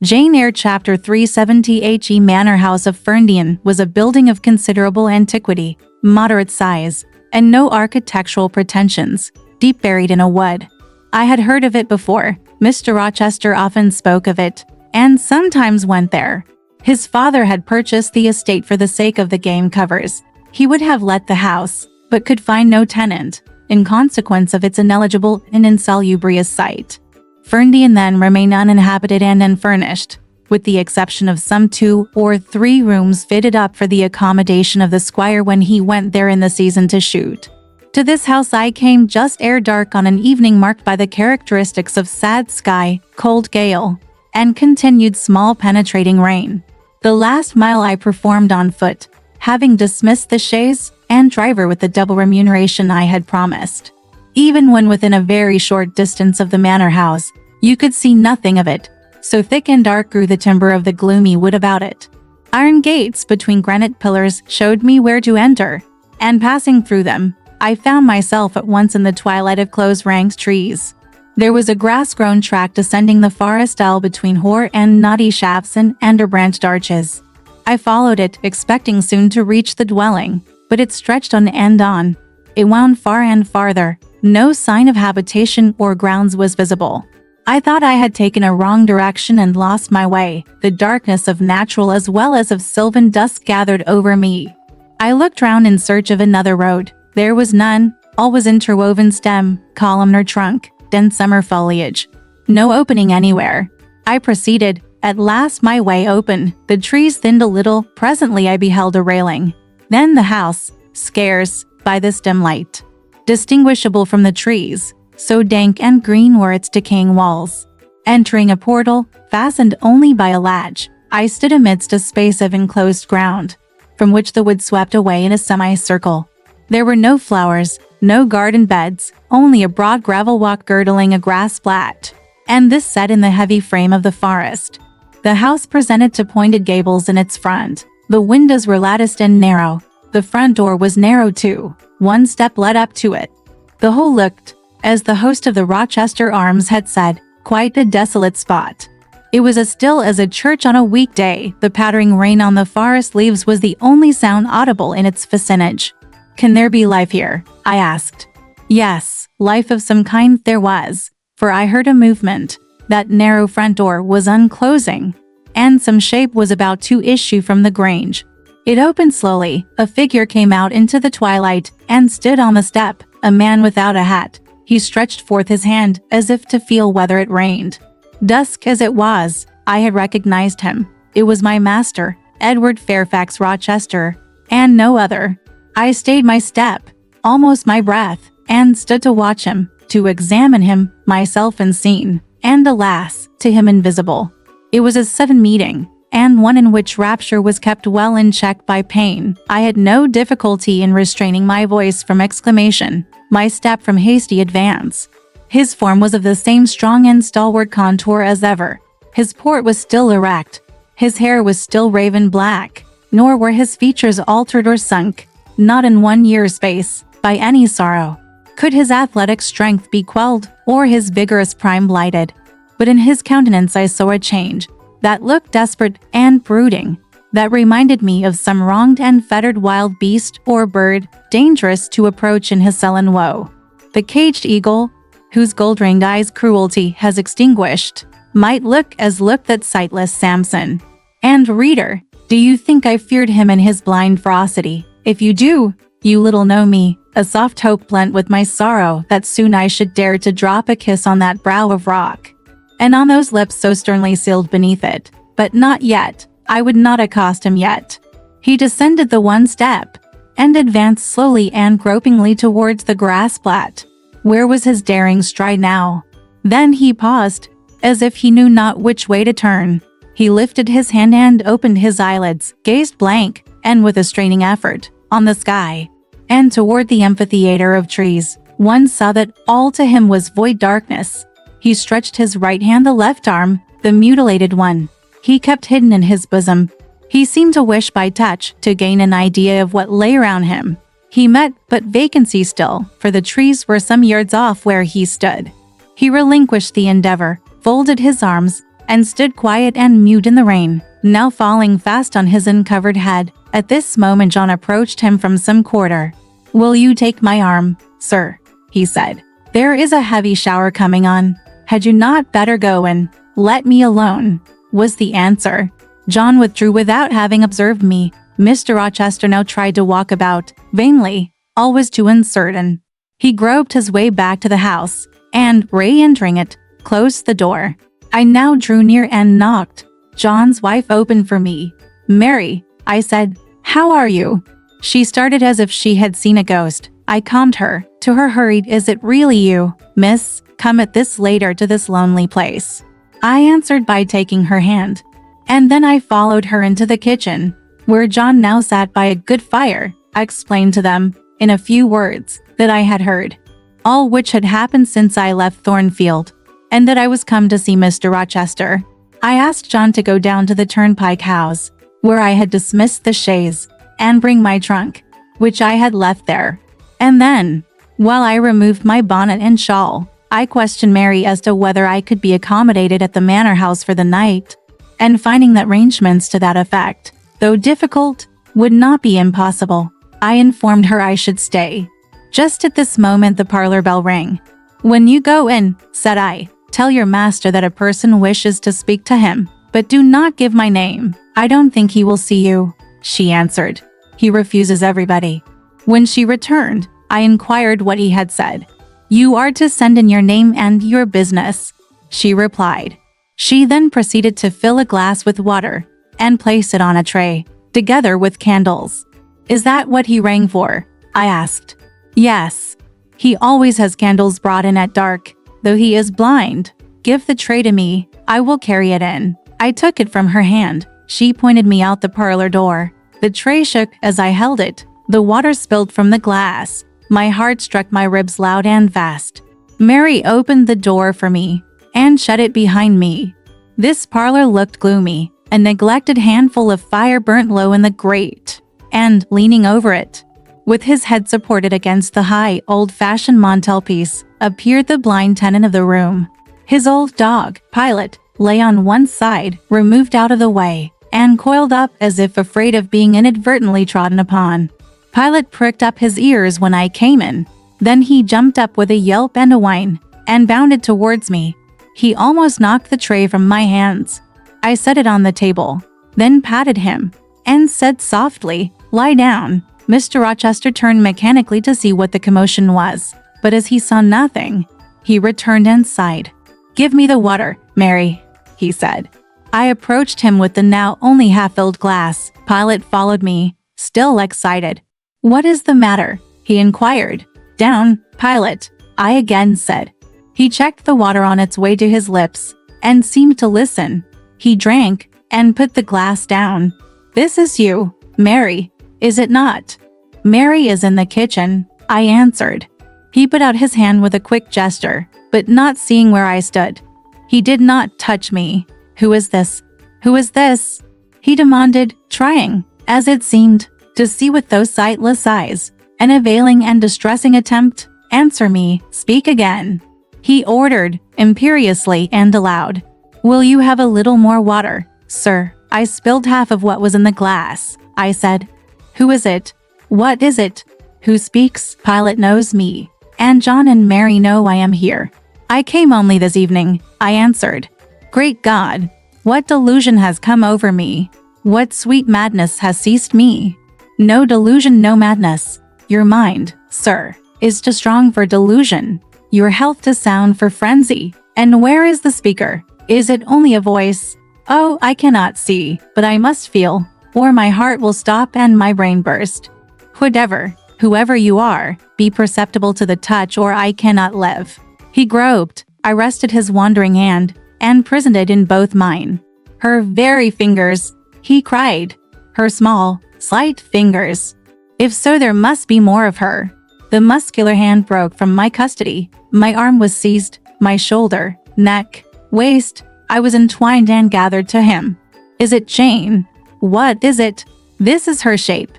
Jane Eyre Chapter 370 He Manor House of Ferndean was a building of considerable antiquity, moderate size, and no architectural pretensions, deep buried in a wood. I had heard of it before. Mr. Rochester often spoke of it, and sometimes went there. His father had purchased the estate for the sake of the game covers. He would have let the house, but could find no tenant, in consequence of its ineligible and insalubrious site. Ferndean then remained uninhabited and unfurnished, with the exception of some 2 or 3 rooms fitted up for the accommodation of the squire when he went there in the season to shoot. To this house I came just ere dark on an evening marked by the characteristics of sad sky, cold gale, and continued small penetrating rain. The last mile I performed on foot, having dismissed the chaise and driver with the double remuneration I had promised. Even when within a very short distance of the manor house, you could see nothing of it, so thick and dark grew the timber of the gloomy wood about it. Iron gates between granite pillars showed me where to enter, and passing through them, I found myself at once in the twilight of close-ranked trees. There was a grass-grown track descending the forest aisle between hoar and knotty shafts and under-branched arches. I followed it, expecting soon to reach the dwelling, but it stretched on and on. It wound far and farther. No sign of habitation or grounds was visible. I thought I had taken a wrong direction and lost my way. The darkness of natural as well as of sylvan dusk gathered over me. I looked round in search of another road. There was none. All was interwoven stem, columnar trunk, dense summer foliage. No opening anywhere. I proceeded. At last my way opened. The trees thinned a little. Presently I beheld a railing. Then the house, scarce, by this dim light, distinguishable from the trees, so dank and green were its decaying walls. Entering a portal, fastened only by a latch, I stood amidst a space of enclosed ground, from which the wood swept away in a semicircle. There were no flowers, no garden beds, only a broad gravel walk girdling a grass plat, and this set in the heavy frame of the forest. The house presented two pointed gables in its front. The windows were latticed and narrow. The front door was narrow too. One step led up to it. The whole looked, as the host of the Rochester Arms had said, quite a desolate spot. It was as still as a church on a weekday. The pattering rain on the forest leaves was the only sound audible in its vicinage. "Can there be life here?" I asked. Yes, life of some kind there was, for I heard a movement. That narrow front door was unclosing, and some shape was about to issue from the grange. It opened slowly. A figure came out into the twilight and stood on the step, a man without a hat. He stretched forth his hand as if to feel whether it rained. Dusk as it was, I had recognized him. It was my master, Edward Fairfax Rochester, and no other. I stayed my step, almost my breath, and stood to watch him, to examine him, myself unseen, and alas, to him invisible. It was a sudden meeting, and one in which rapture was kept well in check by pain. I had no difficulty in restraining my voice from exclamation, my step from hasty advance. His form was of the same strong and stalwart contour as ever. His port was still erect. His hair was still raven black, nor were his features altered or sunk, not in 1 year's space, by any sorrow. Could his athletic strength be quelled, or his vigorous prime blighted? But in his countenance I saw a change, that looked desperate and brooding, that reminded me of some wronged and fettered wild beast or bird, dangerous to approach in his sullen woe. The caged eagle, whose gold-ringed eyes cruelty has extinguished, might look as looked that sightless Samson. And reader, do you think I feared him in his blind ferocity? If you do, you little know me, a soft hope blent with my sorrow that soon I should dare to drop a kiss on that brow of rock, and on those lips so sternly sealed beneath it. But not yet. I would not accost him yet. He descended the one step, and advanced slowly and gropingly towards the grass plat. Where was his daring stride now? Then he paused, as if he knew not which way to turn. He lifted his hand and opened his eyelids, gazed blank, and with a straining effort, on the sky, and toward the amphitheater of trees. One saw that all to him was void darkness. He stretched his right hand, the left arm, the mutilated one, he kept hidden in his bosom. He seemed to wish by touch to gain an idea of what lay around him. He met but vacancy still, for the trees were some yards off where he stood. He relinquished the endeavor, folded his arms, and stood quiet and mute in the rain, now falling fast on his uncovered head. At this moment John approached him from some quarter. "Will you take my arm, sir?" he said. "There is a heavy shower coming on. Had you not better go and let me alone?" was the answer. John withdrew without having observed me. Mr. Rochester now tried to walk about, vainly, always too uncertain. He groped his way back to the house, and, re-entering it, closed the door. I now drew near and knocked. John's wife opened for me. "Mary," I said, "how are you?" She started as if she had seen a ghost. I calmed her. To her hurried, "Is it really you, miss, come at this later to this lonely place?" I answered by taking her hand. And then I followed her into the kitchen, where John now sat by a good fire. I explained to them, in a few words, that I had heard all which had happened since I left Thornfield, and that I was come to see Mr. Rochester. I asked John to go down to the turnpike house, where I had dismissed the chaise, and bring my trunk, which I had left there. And then, while I removed my bonnet and shawl, I questioned Mary as to whether I could be accommodated at the manor house for the night, and finding that arrangements to that effect, though difficult, would not be impossible, I informed her I should stay. Just at this moment the parlor bell rang. "When you go in," said I, "tell your master that a person wishes to speak to him, but do not give my name. I don't think he will see you," she answered. "He refuses everybody." When she returned, I inquired what he had said. "You are to send in your name and your business," she replied. She then proceeded to fill a glass with water and place it on a tray, together with candles. "Is that what he rang for?" I asked. "Yes. He always has candles brought in at dark, though he is blind. Give the tray to me, I will carry it in." I took it from her hand. She pointed me out the parlor door. The tray shook as I held it. The water spilled from the glass. My heart struck my ribs loud and fast. Mary opened the door for me and shut it behind me. This parlor looked gloomy. A neglected handful of fire burnt low in the grate, and, leaning over it, with his head supported against the high, old-fashioned mantelpiece, appeared the blind tenant of the room. His old dog, Pilot, lay on one side, removed out of the way, and coiled up as if afraid of being inadvertently trodden upon. Pilot pricked up his ears when I came in. Then he jumped up with a yelp and a whine, and bounded towards me. He almost knocked the tray from my hands. I set it on the table, then patted him, and said softly, "Lie down." Mr. Rochester turned mechanically to see what the commotion was, but as he saw nothing, he returned and sighed. "Give me the water, Mary," he said. I approached him with the now only half-filled glass. Pilot followed me, still excited. "What is the matter?" he inquired. "Down, Pilot," I again said. He checked the water on its way to his lips, and seemed to listen. He drank, and put the glass down. "This is you, Mary, is it not?" "Mary is in the kitchen," I answered. He put out his hand with a quick gesture, but not seeing where I stood. He did not touch me. "Who is this? Who is this?" he demanded, trying, as it seemed, to see with those sightless eyes. An availing and distressing attempt. "Answer me, speak again," he ordered, imperiously and aloud. "Will you have a little more water, sir?" I spilled half of what was in the glass. I said, "Who is it? What is it? Who speaks?" Pilot knows me, and John and Mary know I am here. "I came only this evening," I answered. Great God! What delusion has come over me? What sweet madness has seized me? No delusion, no madness. Your mind, sir, is too strong for delusion. Your health too sound for frenzy. And where is the speaker? Is it only a voice? Oh, I cannot see, but I must feel, or my heart will stop and my brain burst. Whoever you are, be perceptible to the touch or I cannot live. He groped. I rested his wandering hand, and prisoned it in both mine. Her very fingers, he cried. Her small, slight fingers. If so, there must be more of her. The muscular hand broke from my custody. My arm was seized, my shoulder, neck, waist. I was entwined and gathered to him. Is it Jane? What is it? This is her shape.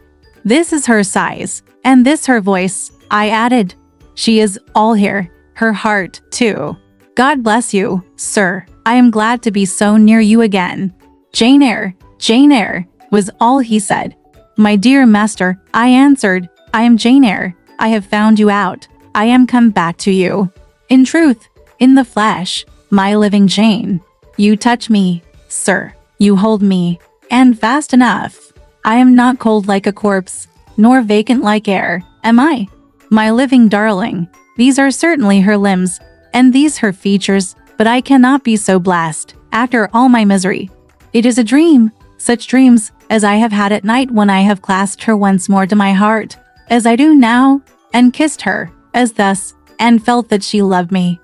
This is her size. And this her voice, I added. She is all here. Her heart, too. God bless you, sir. I am glad to be so near you again. Jane Eyre, was all he said. My dear master, I answered, I am Jane Eyre. I have found you out. I am come back to you. In truth, in the flesh, my living Jane. You touch me, sir. You hold me, and fast enough. I am not cold like a corpse, nor vacant like air, am I? My living darling, these are certainly her limbs, and these her features, but I cannot be so blessed, after all my misery. It is a dream, such dreams as I have had at night when I have clasped her once more to my heart, as I do now, and kissed her, as thus, and felt that she loved me,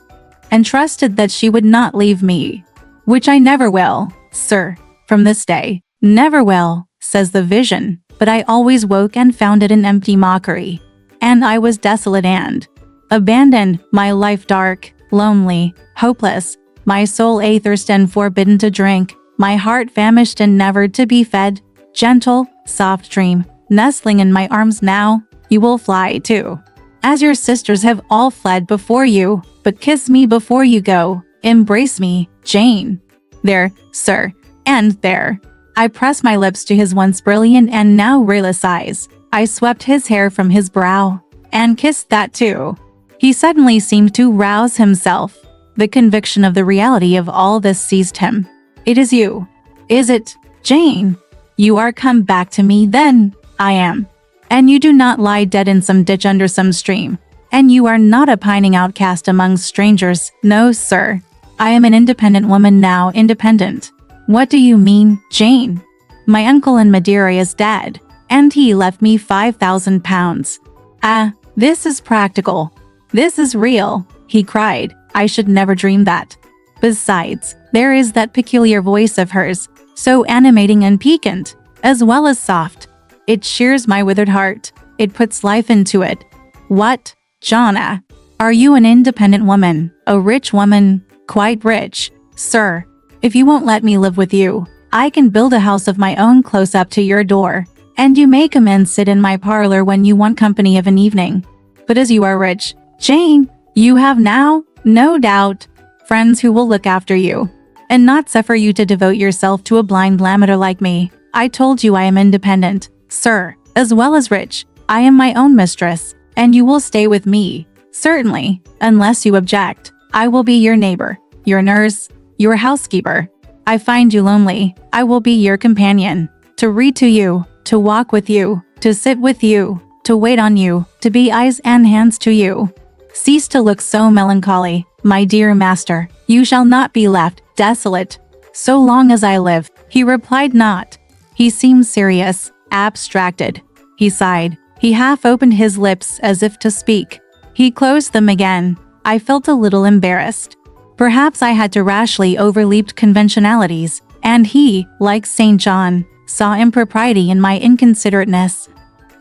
and trusted that she would not leave me. Which I never will, sir, from this day, never will, says the vision, but I always woke and found it an empty mockery. And I was desolate and abandoned, my life dark, lonely, hopeless, my soul athirst and forbidden to drink, my heart famished and never to be fed. Gentle, soft dream, nestling in my arms now, you will fly too. As your sisters have all fled before you, but kiss me before you go, embrace me, Jane. There, sir, and there. I pressed my lips to his once brilliant and now rayless eyes. I swept his hair from his brow, and kissed that too. He suddenly seemed to rouse himself. The conviction of the reality of all this seized him. It is you. Is it, Jane? You are come back to me then? I am. And you do not lie dead in some ditch under some stream. And you are not a pining outcast among strangers. No, sir. I am an independent woman now, independent. What do you mean, Jane? My uncle in Madeira is dead, and he left me £5,000. Ah, this is practical. This is real, he cried. I should never dream that. Besides, there is that peculiar voice of hers, so animating and piquant, as well as soft. It cheers my withered heart. It puts life into it. What, Jonna? Are you an independent woman, a rich woman, quite rich, sir? If you won't let me live with you, I can build a house of my own close up to your door, and you may come and sit in my parlor when you want company of an evening. But as you are rich, Jane, you have now, no doubt, friends who will look after you, and not suffer you to devote yourself to a blind lamenter like me. I told you I am independent, sir, as well as rich. I am my own mistress, and you will stay with me, certainly, unless you object. I will be your neighbor, your nurse, your housekeeper. I find you lonely, I will be your companion, to read to you, to walk with you, to sit with you, to wait on you, to be eyes and hands to you. Cease to look so melancholy, my dear master. You shall not be left desolate so long as I live. He replied not. He seemed serious, abstracted. He sighed. He half opened his lips as if to speak. He closed them again. I felt a little embarrassed. Perhaps I had too rashly overleaped conventionalities, and he, like St. John, saw impropriety in my inconsiderateness.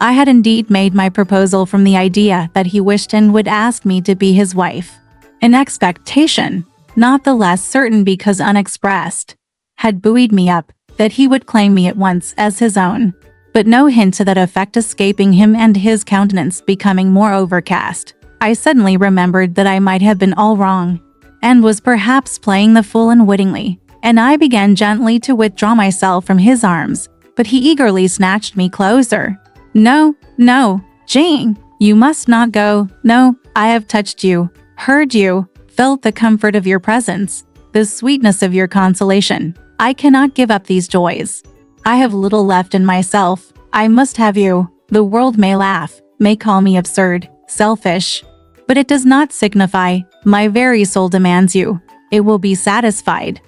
I had indeed made my proposal from the idea that he wished and would ask me to be his wife. An expectation, not the less certain because unexpressed, had buoyed me up that he would claim me at once as his own, but no hint to that effect escaping him and his countenance becoming more overcast. I suddenly remembered that I might have been all wrong, and was perhaps playing the fool unwittingly, and I began gently to withdraw myself from his arms, but he eagerly snatched me closer. No, no, Jane, you must not go. No, I have touched you, heard you, felt the comfort of your presence, the sweetness of your consolation. I cannot give up these joys. I have little left in myself. I must have you. The world may laugh, may call me absurd, selfish, but it does not signify. My very soul demands you. It will be satisfied,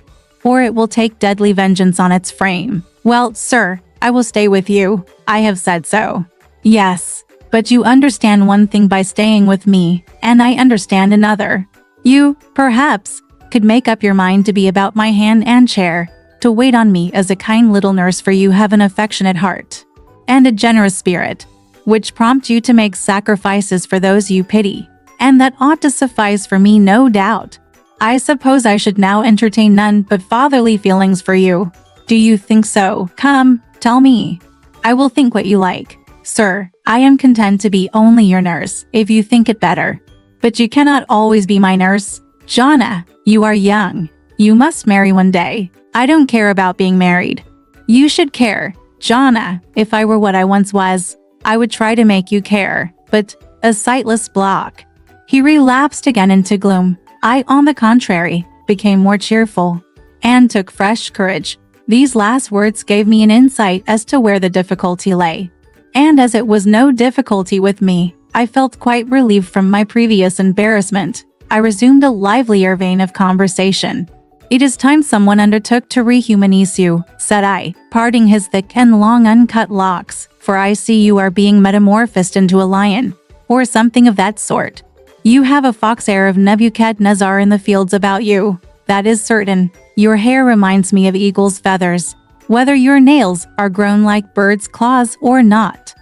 or it will take deadly vengeance on its frame. Well, sir, I will stay with you. I have said so. Yes, but you understand one thing by staying with me, and I understand another. You, perhaps, could make up your mind to be about my hand and chair, to wait on me as a kind little nurse, for you have an affectionate heart, and a generous spirit, which prompt you to make sacrifices for those you pity, and that ought to suffice for me, no doubt. I suppose I should now entertain none but fatherly feelings for you. Do you think so? Come, tell me. I will think what you like. Sir, I am content to be only your nurse, if you think it better. But you cannot always be my nurse, Jana, you are young. You must marry one day. I don't care about being married. You should care. Jana, if I were what I once was, I would try to make you care, but a sightless block. He relapsed again into gloom. I, on the contrary, became more cheerful and took fresh courage. These last words gave me an insight as to where the difficulty lay. And as it was no difficulty with me, I felt quite relieved from my previous embarrassment. I resumed a livelier vein of conversation. It is time someone undertook to rehumanize you, said I, parting his thick and long uncut locks, for I see you are being metamorphosed into a lion, or something of that sort. You have a fox air of Nebuchadnezzar in the fields about you, that is certain. Your hair reminds me of eagle's feathers, whether your nails are grown like bird's claws or not.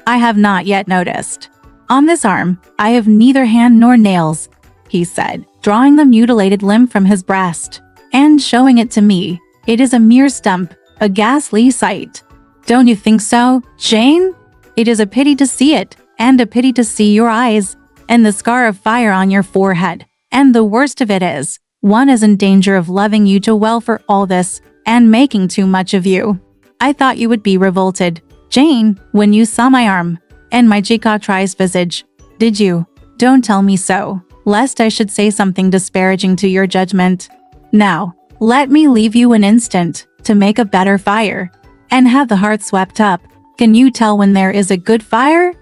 I have not yet noticed. On this arm, I have neither hand nor nails, he said, drawing the mutilated limb from his breast and showing it to me. It is a mere stump, a ghastly sight. Don't you think so, Jane? It is a pity to see it, and a pity to see your eyes, and the scar of fire on your forehead. And the worst of it is, one is in danger of loving you too well for all this, and making too much of you. I thought you would be revolted, Jane, when you saw my arm, and my cicatrice visage. Did you? Don't tell me so, lest I should say something disparaging to your judgment. Now, let me leave you an instant, to make a better fire, and have the hearth swept up. Can you tell when there is a good fire?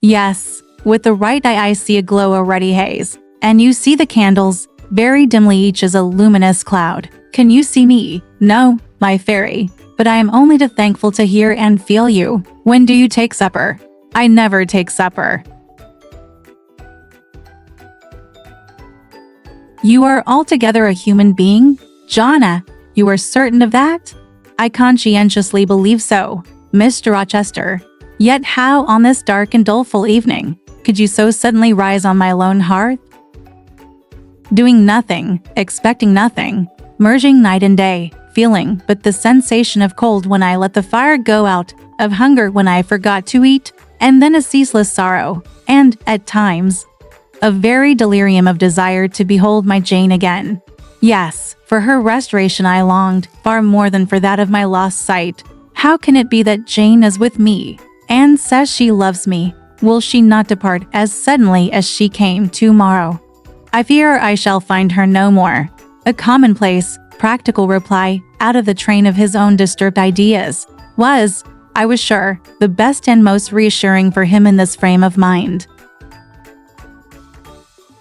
Yes, with the right eye I see a glow of ruddy haze, and you see the candles, very dimly each is a luminous cloud. Can you see me? No, my fairy, but I am only too thankful to hear and feel you. When do you take supper? I never take supper. You are altogether a human being? Jana, you are certain of that? I conscientiously believe so, Mr. Rochester. Yet how on this dark and doleful evening could you so suddenly rise on my lone hearth? Doing nothing, expecting nothing, merging night and day, feeling but the sensation of cold when I let the fire go out, of hunger when I forgot to eat, and then a ceaseless sorrow, and, at times, a very delirium of desire to behold my Jane again. Yes, for her restoration I longed, far more than for that of my lost sight. How can it be that Jane is with me, and says she loves me? Will she not depart as suddenly as she came tomorrow? I fear I shall find her no more. A commonplace, practical reply, out of the train of his own disturbed ideas, was, I was sure, the best and most reassuring for him in this frame of mind.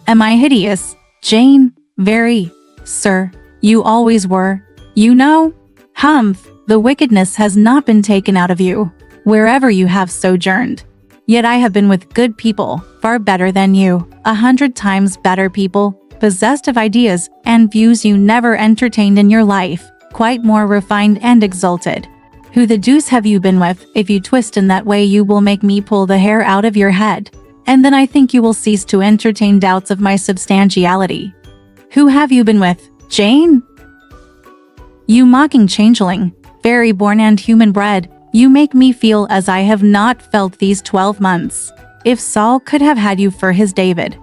Am I hideous, Jane? Very, sir. You always were. You know? Humph, the wickedness has not been taken out of you, wherever you have sojourned. Yet I have been with good people, far better than you, 100 times better people, possessed of ideas and views you never entertained in your life, quite more refined and exalted. Who the deuce have you been with? If you twist in that way you will make me pull the hair out of your head, and then I think you will cease to entertain doubts of my substantiality. Who have you been with, Jane? You mocking changeling, fairy born and human bred, you make me feel as I have not felt these 12 months. If Saul could have had you for his David,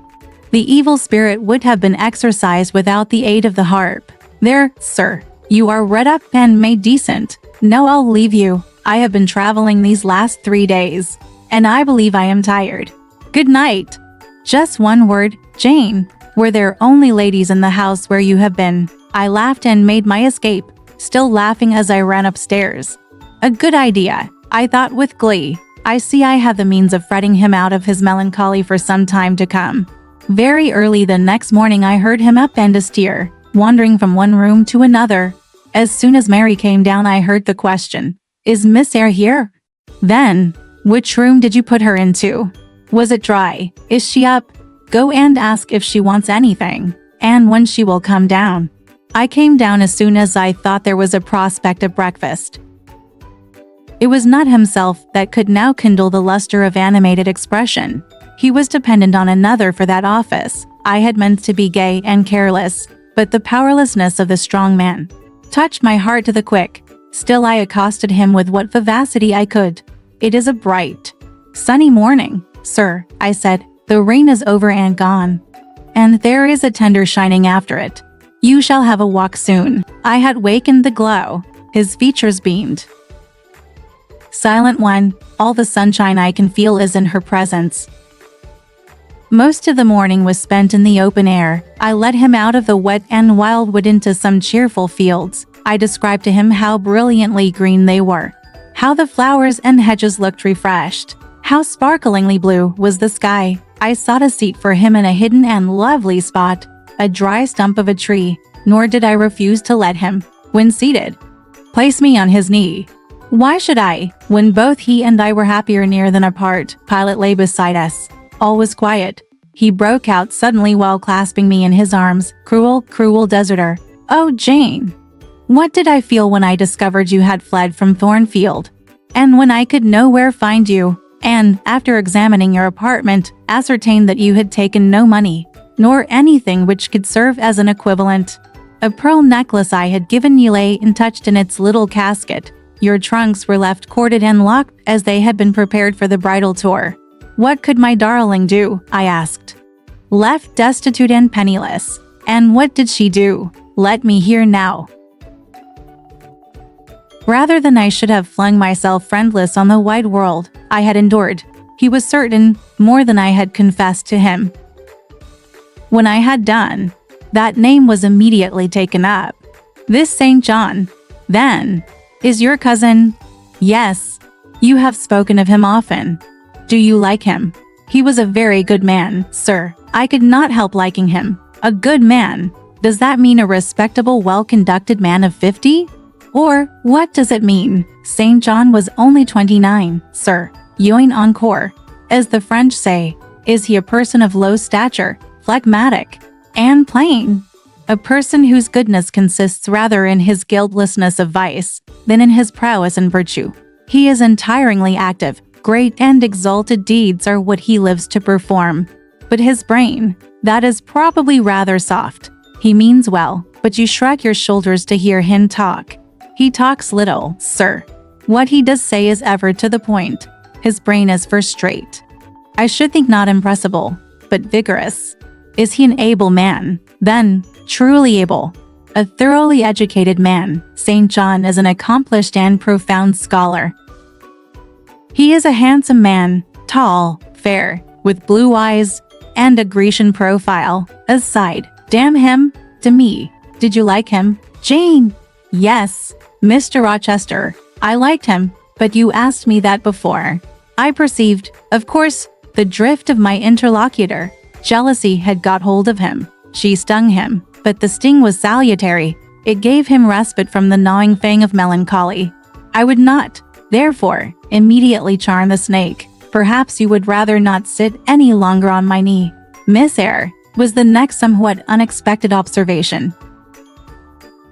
the evil spirit would have been exorcised without the aid of the harp. There, sir, you are read up and made decent. No, I'll leave you. I have been traveling these last 3 days, and I believe I am tired. Good night. Just one word, Jane. Were there only ladies in the house where you have been? I laughed and made my escape, still laughing as I ran upstairs. A good idea, I thought with glee. I see I have the means of fretting him out of his melancholy for some time to come. Very early the next morning I heard him up and astir, wandering from one room to another. As soon as Mary came down I heard the question, "Is Miss Eyre here?" Then, "Which room did you put her into? Was it dry? Is she up? Go and ask if she wants anything, and when she will come down." I came down as soon as I thought there was a prospect of breakfast. It was not himself that could now kindle the luster of animated expression. He was dependent on another for that office. I had meant to be gay and careless, but the powerlessness of the strong man touched my heart to the quick. Still I accosted him with what vivacity I could. "It is a bright, sunny morning, sir," I said. "The rain is over and gone, and there is a tender shining after it. You shall have a walk soon. I had wakened the glow. His features beamed. Silent one, all the sunshine I can feel is in her presence. Most of the morning was spent in the open air. I led him out of the wet and wildwood into some cheerful fields. I described to him how brilliantly green they were, how the flowers and hedges looked refreshed, how sparklingly blue was the sky. I sought a seat for him in a hidden and lovely spot, a dry stump of a tree, nor did I refuse to let him, when seated, place me on his knee. Why should I, when both he and I were happier near than apart? Pilot lay beside us. All was quiet. He broke out suddenly while clasping me in his arms. Cruel, cruel deserter. Oh, Jane! What did I feel when I discovered you had fled from Thornfield? And when I could nowhere find you, and, after examining your apartment, ascertained that you had taken no money, nor anything which could serve as an equivalent. A pearl necklace I had given you lay untouched in its little casket. Your trunks were left corded and locked as they had been prepared for the bridal tour. What could my darling do? I asked. Left destitute and penniless. And what did she do? Let me hear now. Rather than I should have flung myself friendless on the wide world, I had endured, he was certain, more than I had confessed to him. When I had done, that name was immediately taken up. This St. John, then, is your cousin? Yes. You have spoken of him often. Do you like him? He was a very good man, sir. I could not help liking him. A good man. Does that mean a respectable, well-conducted man of 50? Or, what does it mean? St. John was only 29, sir. Young encore. As the French say, is he a person of low stature, phlegmatic, and plain? A person whose goodness consists rather in his guiltlessness of vice than in his prowess and virtue. He is untiringly active. Great and exalted deeds are what he lives to perform. But his brain, that is probably rather soft. He means well, but you shrug your shoulders to hear him talk. He talks little, sir. What he does say is ever to the point. His brain is first straight. I should think not impressible, but vigorous. Is he an able man? Then, truly able. A thoroughly educated man. St. John is an accomplished and profound scholar. He is a handsome man, tall, fair, with blue eyes, and a Grecian profile. Aside, damn him, to me. Did you like him, Jane? Yes, Mr. Rochester. I liked him, but you asked me that before. I perceived, of course, the drift of my interlocutor. Jealousy had got hold of him. She stung him, but the sting was salutary. It gave him respite from the gnawing fang of melancholy. I would not, therefore, immediately charm the snake. Perhaps you would rather not sit any longer on my knee. Miss Eyre, was the next somewhat unexpected observation.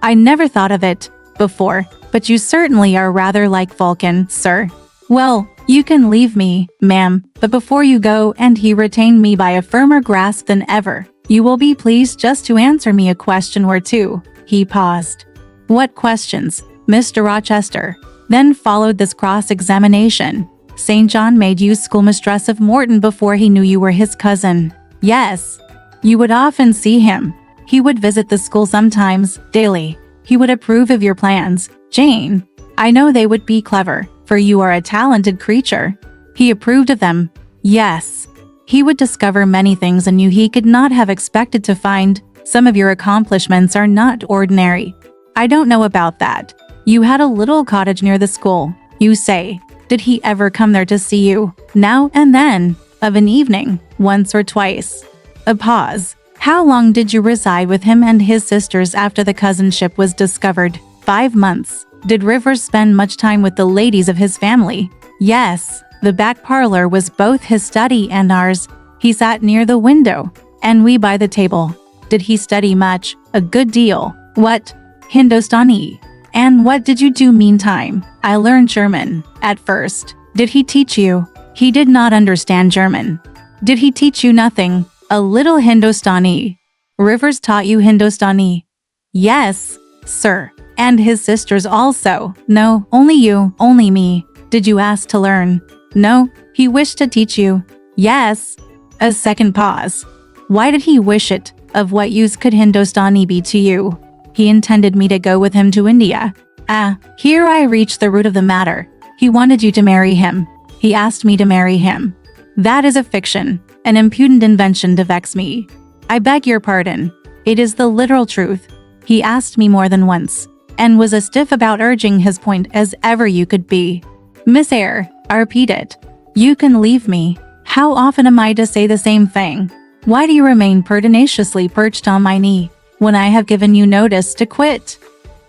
I never thought of it before, but you certainly are rather like Vulcan, sir. Well, you can leave me, ma'am, but before you go, and he retained me by a firmer grasp than ever, you will be pleased just to answer me a question or two. He paused. What questions, Mr. Rochester? Then followed this cross-examination. St. John made you schoolmistress of Morton before he knew you were his cousin. Yes. You would often see him. He would visit the school sometimes, daily. He would approve of your plans, Jane. I know they would be clever, for you are a talented creature. He approved of them. Yes. He would discover many things in you he could not have expected to find. Some of your accomplishments are not ordinary. I don't know about that. You had a little cottage near the school, you say. Did he ever come there to see you? Now and then, of an evening, once or twice. A pause. How long did you reside with him and his sisters after the cousinship was discovered? 5 months. Did Rivers spend much time with the ladies of his family? Yes. The back parlor was both his study and ours. He sat near the window, and we by the table. Did he study much? A good deal. What? Hindustani. And what did you do meantime? I learned German, at first. Did he teach you? He did not understand German. Did he teach you nothing? A little Hindustani. Rivers taught you Hindustani? Yes, sir. And his sisters also. No, only you, only me. Did you ask to learn? No, he wished to teach you. Yes. A second pause. Why did he wish it? Of what use could Hindustani be to you? He intended me to go with him to India. Ah, here I reach the root of the matter. He wanted you to marry him. He asked me to marry him. That is a fiction, an impudent invention to vex me. I beg your pardon. It is the literal truth. He asked me more than once, and was as stiff about urging his point as ever you could be. Miss Eyre, I repeat it. You can leave me. How often am I to say the same thing? Why do you remain pertinaciously perched on my knee, when I have given you notice to quit?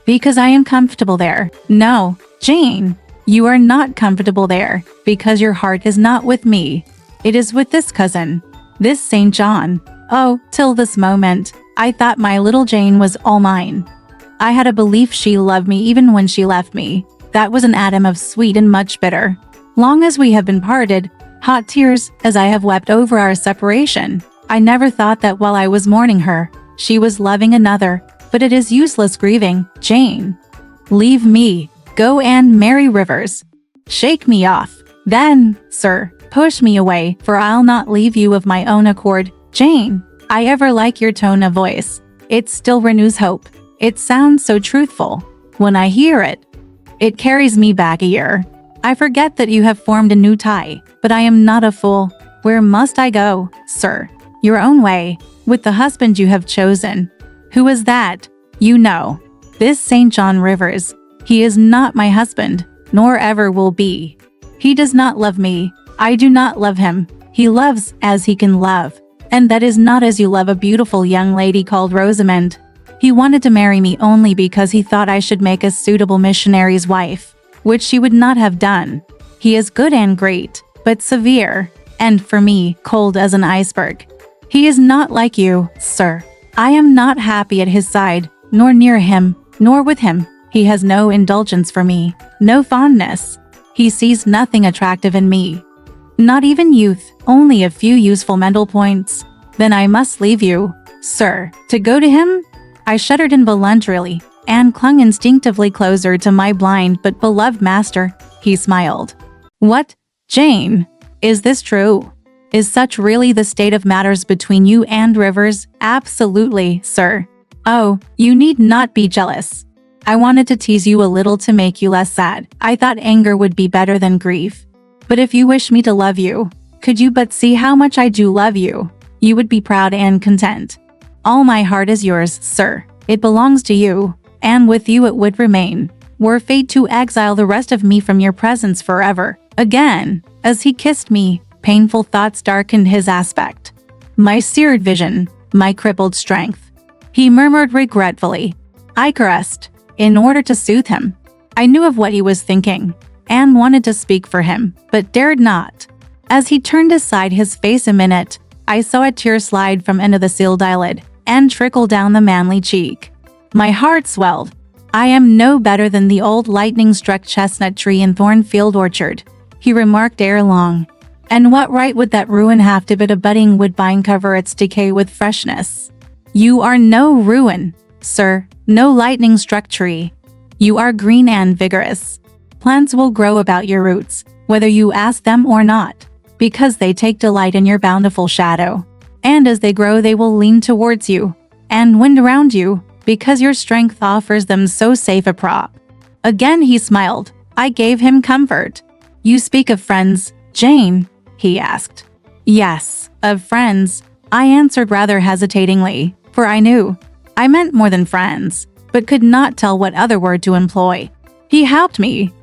Because I am comfortable there. No, Jane, you are not comfortable there, because your heart is not with me. It is with this cousin, this St. John. Oh, till this moment, I thought my little Jane was all mine. I had a belief she loved me even when she left me. That was an atom of sweet and much bitter. Long as we have been parted, hot tears as I have wept over our separation, I never thought that while I was mourning her, she was loving another. But it is useless grieving, Jane. Leave me. Go and marry Rivers. Shake me off. Then, sir, push me away, for I'll not leave you of my own accord. Jane, I ever like your tone of voice. It still renews hope. It sounds so truthful. When I hear it, it carries me back a year. I forget that you have formed a new tie, but I am not a fool. Where must I go, sir? Your own way, with the husband you have chosen. Who is that? You know. This St. John Rivers. He is not my husband, nor ever will be. He does not love me. I do not love him. He loves as he can love. And that is not as you love a beautiful young lady called Rosamond. He wanted to marry me only because he thought I should make a suitable missionary's wife, which she would not have done. He is good and great, but severe, and for me, cold as an iceberg. He is not like you, sir. I am not happy at his side, nor near him, nor with him. He has no indulgence for me, no fondness. He sees nothing attractive in me. Not even youth, only a few useful mental points. Then I must leave you, sir, to go to him? I shuddered involuntarily, and clung instinctively closer to my blind but beloved master. He smiled. What, Jane? Is this true? Is such really the state of matters between you and Rivers? Absolutely, sir. Oh, you need not be jealous. I wanted to tease you a little to make you less sad. I thought anger would be better than grief. But if you wish me to love you, could you but see how much I do love you, you would be proud and content. All my heart is yours, sir. It belongs to you, and with you it would remain, were fate to exile the rest of me from your presence forever. Again, as he kissed me, painful thoughts darkened his aspect. My seared vision, my crippled strength. He murmured regretfully. I caressed, in order to soothe him. I knew of what he was thinking, and wanted to speak for him, but dared not. As he turned aside his face a minute, I saw a tear slide from under the sealed eyelid, and trickle down the manly cheek. My heart swelled. I am no better than the old lightning-struck chestnut tree in Thornfield Orchard, he remarked ere long. And what right would that ruin have to but a budding woodbine cover its decay with freshness? You are no ruin, sir, no lightning-struck tree. You are green and vigorous. Plants will grow about your roots, whether you ask them or not, because they take delight in your bountiful shadow. And as they grow they will lean towards you, and wind around you, because your strength offers them so safe a prop. Again he smiled. I gave him comfort. You speak of friends, Jane? He asked. Yes, of friends, I answered rather hesitatingly, for I knew I meant more than friends, but could not tell what other word to employ. He helped me.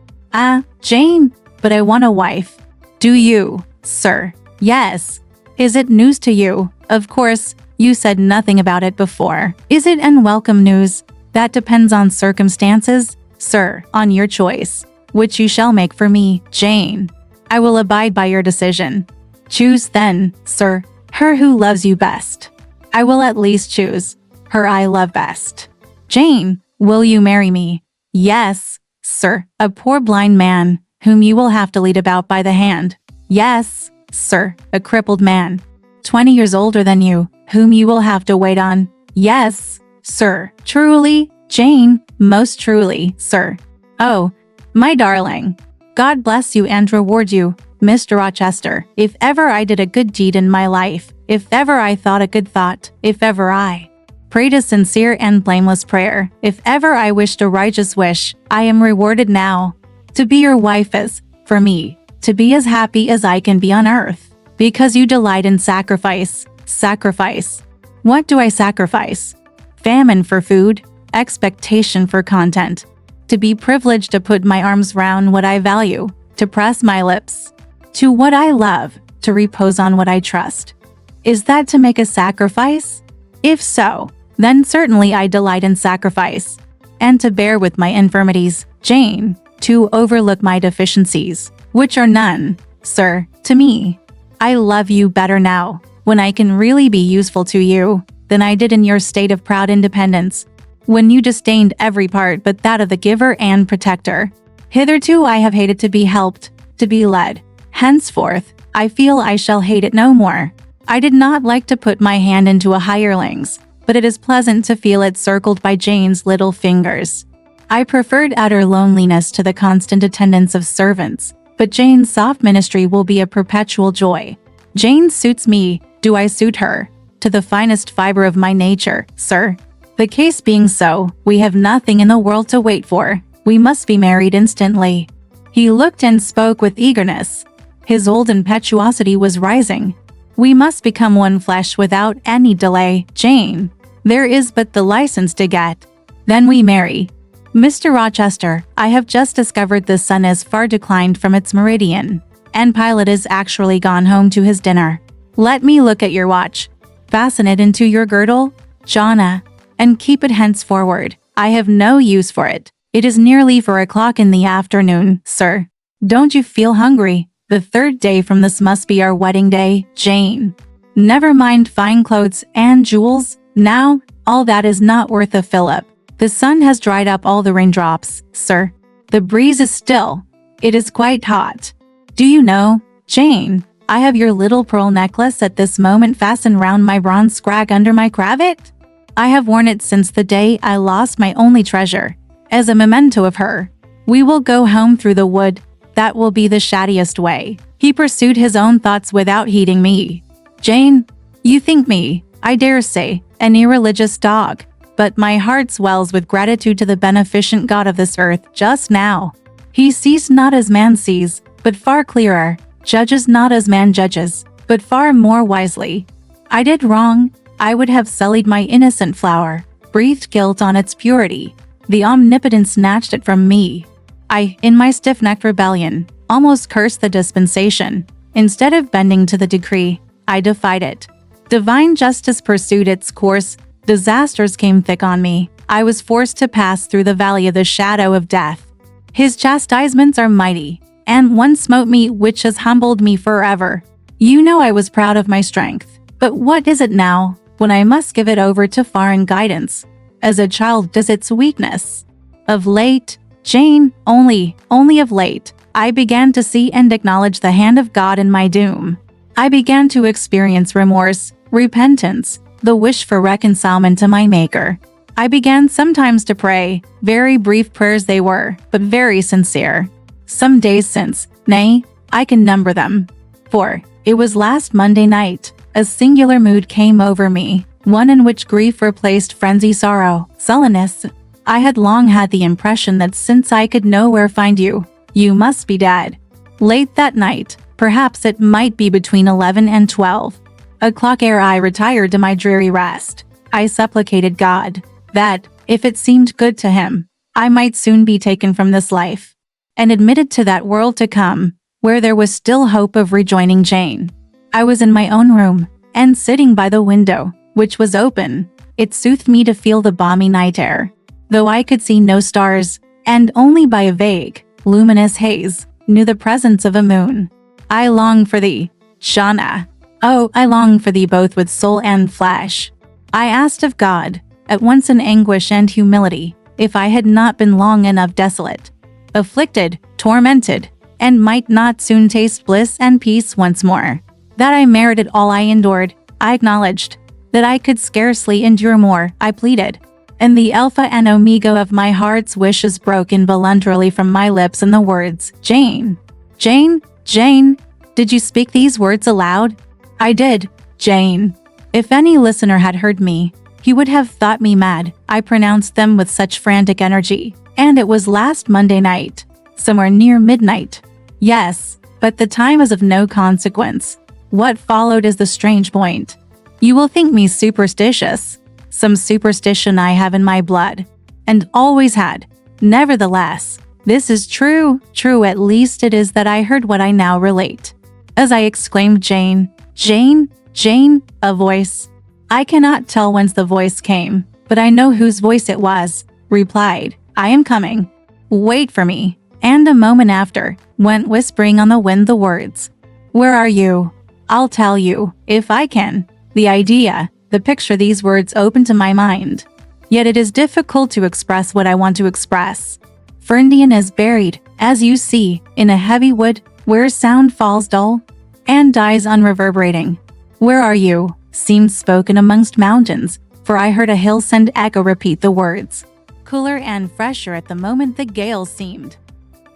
Jane, but I want a wife. Do you, sir? Yes. Is it news to you? Of course, you said nothing about it before. Is it unwelcome news? That depends on circumstances, sir, on your choice, which you shall make for me, Jane. I will abide by your decision. Choose then, sir, her who loves you best. I will at least choose her I love best. Jane, will you marry me? Yes, sir, a poor blind man, whom you will have to lead about by the hand. Yes, sir, a crippled man, 20 years older than you, whom you will have to wait on. Yes, sir, truly, Jane, most truly, sir. Oh, my darling. God bless you and reward you, Mr. Rochester. If ever I did a good deed in my life, if ever I thought a good thought, if ever I prayed a sincere and blameless prayer, if ever I wished a righteous wish, I am rewarded now. To be your wife is, for me, to be as happy as I can be on earth. Because you delight in sacrifice. Sacrifice. What do I sacrifice? Famine for food, expectation for content. To be privileged to put my arms round what I value, to press my lips to what I love, to repose on what I trust. Is that to make a sacrifice? If so, then certainly I delight in sacrifice. And to bear with my infirmities, Jane, to overlook my deficiencies, which are none, sir, to me. I love you better now, when I can really be useful to you, than I did in your state of proud independence, when you disdained every part but that of the giver and protector. Hitherto I have hated to be helped, to be led. Henceforth, I feel I shall hate it no more. I did not like to put my hand into a hireling's, but it is pleasant to feel it circled by Jane's little fingers. I preferred utter loneliness to the constant attendance of servants, but Jane's soft ministry will be a perpetual joy. Jane suits me, do I suit her? To the finest fiber of my nature, sir. The case being so, we have nothing in the world to wait for. We must be married instantly. He looked and spoke with eagerness. His old impetuosity was rising. We must become one flesh without any delay, Jane. There is but the license to get. Then we marry. Mr. Rochester, I have just discovered the sun is far declined from its meridian, and Pilot is actually gone home to his dinner. Let me look at your watch. Fasten it into your girdle, Jonna, and keep it henceforward. I have no use for it. It is nearly 4 o'clock in the afternoon, sir. Don't you feel hungry? The 3rd day from this must be our wedding day, Jane. Never mind fine clothes and jewels. Now, all that is not worth a fillip. The sun has dried up all the raindrops, sir. The breeze is still. It is quite hot. Do you know, Jane, I have your little pearl necklace at this moment fastened round my bronze scrag under my cravat? I have worn it since the day I lost my only treasure, as a memento of her. We will go home through the wood. That will be the shadiest way. He pursued his own thoughts without heeding me. Jane, you think me, I dare say, an irreligious dog, but my heart swells with gratitude to the beneficent God of this earth just now. He sees not as man sees, but far clearer, judges not as man judges, but far more wisely. I did wrong. I would have sullied my innocent flower, breathed guilt on its purity. The Omnipotent snatched it from me. I, in my stiff-necked rebellion, almost cursed the dispensation. Instead of bending to the decree, I defied it. Divine justice pursued its course. Disasters came thick on me. I was forced to pass through the valley of the shadow of death. His chastisements are mighty, and one smote me which has humbled me forever. You know I was proud of my strength. But what is it now, when I must give it over to foreign guidance, as a child does its weakness? Of late, Jane, only of late, I began to see and acknowledge the hand of God in my doom. I began to experience remorse, repentance, the wish for reconcilement to my Maker. I began sometimes to pray. Very brief prayers they were, but very sincere. Some days since, nay, I can number them. For it was last Monday night, a singular mood came over me, one in which grief replaced frenzy, sorrow, sullenness. I had long had the impression that since I could nowhere find you, you must be dead. Late that night, perhaps it might be between 11 and 12 o'clock ere I retired to my dreary rest, I supplicated God that, if it seemed good to him, I might soon be taken from this life, and admitted to that world to come, where there was still hope of rejoining Jane. I was in my own room, and sitting by the window, which was open. It soothed me to feel the balmy night air, though I could see no stars, and only by a vague, luminous haze, knew the presence of a moon. I long for thee, Jonna. Oh, I long for thee both with soul and flesh. I asked of God, at once in anguish and humility, if I had not been long enough desolate, afflicted, tormented, and might not soon taste bliss and peace once more. That I merited all I endured, I acknowledged. That I could scarcely endure more, I pleaded. And the alpha and omega of my heart's wishes broke involuntarily from my lips in the words, Jane. Jane, Jane, did you speak these words aloud? I did, Jane. If any listener had heard me, he would have thought me mad. I pronounced them with such frantic energy. And it was last Monday night, somewhere near midnight. Yes, but the time is of no consequence. What followed is the strange point. You will think me superstitious. Some superstition I have in my blood, and always had. Nevertheless, this is true at least it is that I heard what I now relate. As I exclaimed, Jane, Jane, Jane, a voice. I cannot tell whence the voice came, but I know whose voice it was, replied, I am coming. Wait for me. And a moment after, went whispering on the wind the words, Where are you? I'll tell you, if I can. The idea, the picture these words open to my mind. Yet it is difficult to express what I want to express. Ferndean is buried, as you see, in a heavy wood, where sound falls dull, and dies unreverberating. Where are you? Seemed spoken amongst mountains, for I heard a hill send echo repeat the words. Cooler and fresher at the moment the gale seemed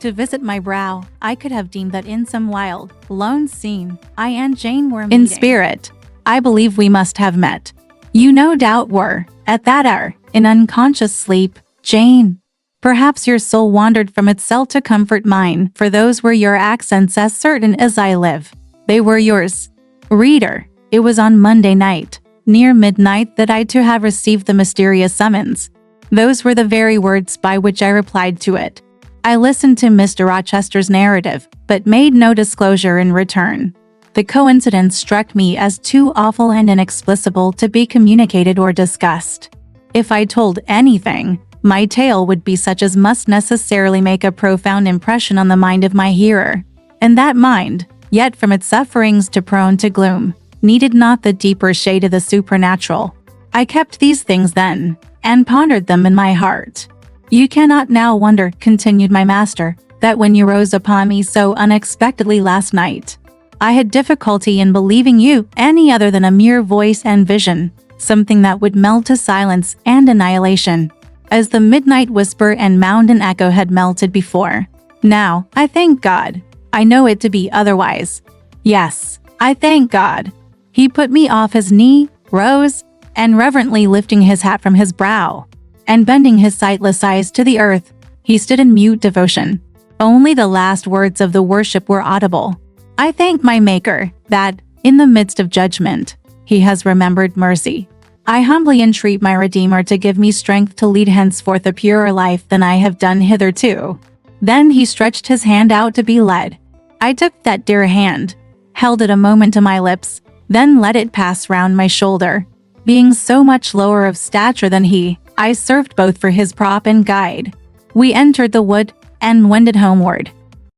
to visit my brow. I could have deemed that in some wild, lone scene, I and Jane were meeting. In spirit, I believe we must have met. You no doubt were, at that hour, in unconscious sleep, Jane. Perhaps your soul wandered from itself to comfort mine, for those were your accents as certain as I live. They were yours. Reader, it was on Monday night, near midnight, that I too have received the mysterious summons. Those were the very words by which I replied to it. I listened to Mr. Rochester's narrative, but made no disclosure in return. The coincidence struck me as too awful and inexplicable to be communicated or discussed. If I told anything, my tale would be such as must necessarily make a profound impression on the mind of my hearer. And that mind, yet from its sufferings to prone to gloom, needed not the deeper shade of the supernatural. I kept these things then, and pondered them in my heart. You cannot now wonder, continued my master, that when you rose upon me so unexpectedly last night, I had difficulty in believing you any other than a mere voice and vision, something that would melt to silence and annihilation, as the midnight whisper and mountain echo had melted before. Now, I thank God, I know it to be otherwise. Yes, I thank God. He put me off his knee, rose, and reverently lifting his hat from his brow, and bending his sightless eyes to the earth, he stood in mute devotion. Only the last words of the worship were audible. I thank my Maker, that, in the midst of judgment, he has remembered mercy. I humbly entreat my Redeemer to give me strength to lead henceforth a purer life than I have done hitherto. Then he stretched his hand out to be led. I took that dear hand, held it a moment to my lips, then let it pass round my shoulder. Being so much lower of stature than he, I served both for his prop and guide. We entered the wood and wended homeward.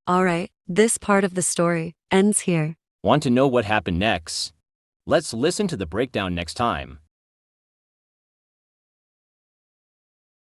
All right, this part of the story ends here. Want to know what happened next? Let's listen to the breakdown next time.